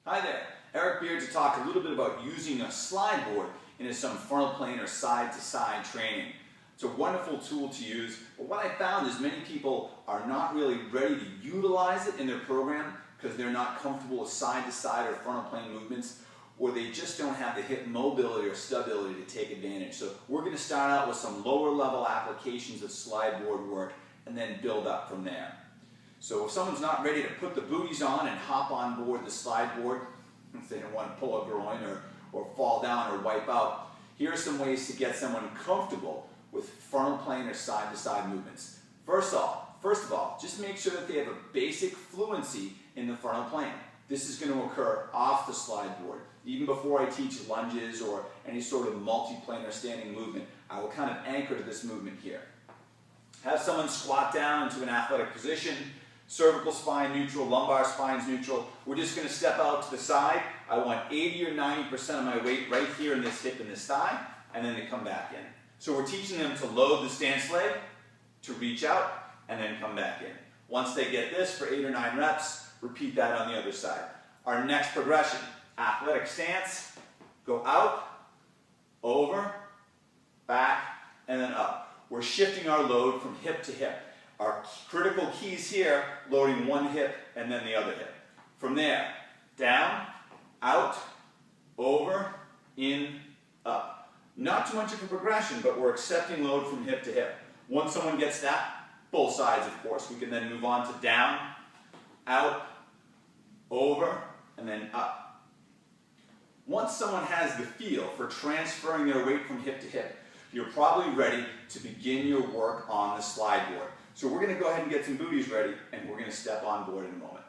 Hi there, Eric here to talk a little bit about using a slide board in some frontal plane or side-to-side training. It's a wonderful tool to use, but what I found is many people are not really ready to utilize it in their program because they're not comfortable with side-to-side or frontal plane movements, or they just don't have the hip mobility or stability to take advantage. So we're going to start out with some lower level applications of slide board work and then build up from there. So if someone's not ready to put the booties on and hop on board the slide board, if they don't want to pull a groin or fall down or wipe out, here are some ways to get someone comfortable with frontal plane or side-to-side movements. First of all, just make sure that they have a basic fluency in the frontal plane. This is going to occur off the slide board. Even before I teach lunges or any sort of multiplanar standing movement, I will kind of anchor to this movement here. Have someone squat down into an athletic position. Cervical spine neutral, lumbar spine's neutral. We're just going to step out to the side. I want 80 or 90% of my weight right here in this hip and this thigh, and then to come back in. So we're teaching them to load the stance leg, to reach out, and then come back in. Once they get this for 8 or 9 reps, repeat that on the other side. Our next progression, athletic stance, go out, over, back, and then up. We're shifting our load from hip to hip. Our critical keys here, loading one hip and then the other hip. From there, down, out, over, in, up. Not too much of a progression, but we're accepting load from hip to hip. Once someone gets that, both sides of course, we can then move on to down, out, over, and then up. Once someone has the feel for transferring their weight from hip to hip, you're probably ready to begin your work on the slide board. So we're going to go ahead and get some booties ready, and we're going to step on board in a moment.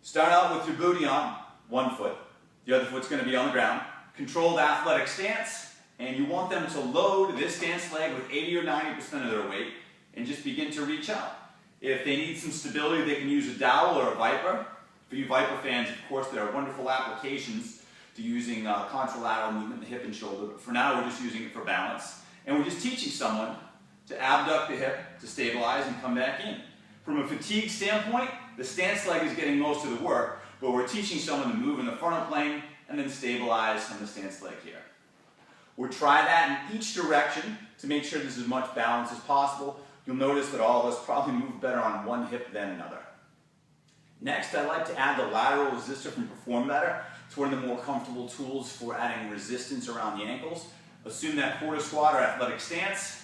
Start out with your booty on one foot. The other foot's going to be on the ground. Controlled athletic stance, and you want them to load this stance leg with 80 or 90% of their weight and just begin to reach out. If they need some stability, they can use a dowel or a viper. For you viper fans, of course, there are wonderful applications to using contralateral movement in the hip and shoulder, but for now we're just using it for balance. And we're just teaching someone to abduct the hip, to stabilize and come back in. From a fatigue standpoint, the stance leg is getting most of the work, but we're teaching someone to move in the frontal plane and then stabilize on the stance leg here. We'll try that in each direction to make sure there's as much balance as possible. You'll notice that all of us probably move better on one hip than another. Next, I like to add the lateral resistor from Perform Better. It's one of the more comfortable tools for adding resistance around the ankles. Assume that quarter squat or athletic stance,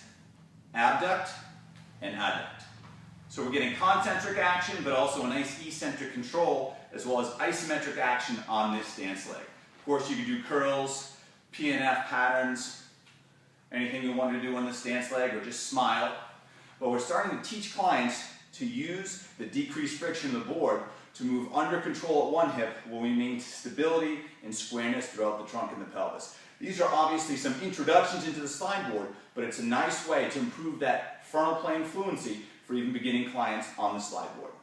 abduct, and adduct. So we're getting concentric action, but also a nice eccentric control, as well as isometric action on this stance leg. Of course, you can do curls, PNF patterns, anything you want to do on the stance leg, or just smile. But we're starting to teach clients to use the decreased friction of the board to move under control at one hip while we maintain stability and squareness throughout the trunk and the pelvis. These are obviously some introductions into the slide board, but it's a nice way to improve that frontal plane fluency for even beginning clients on the slide board.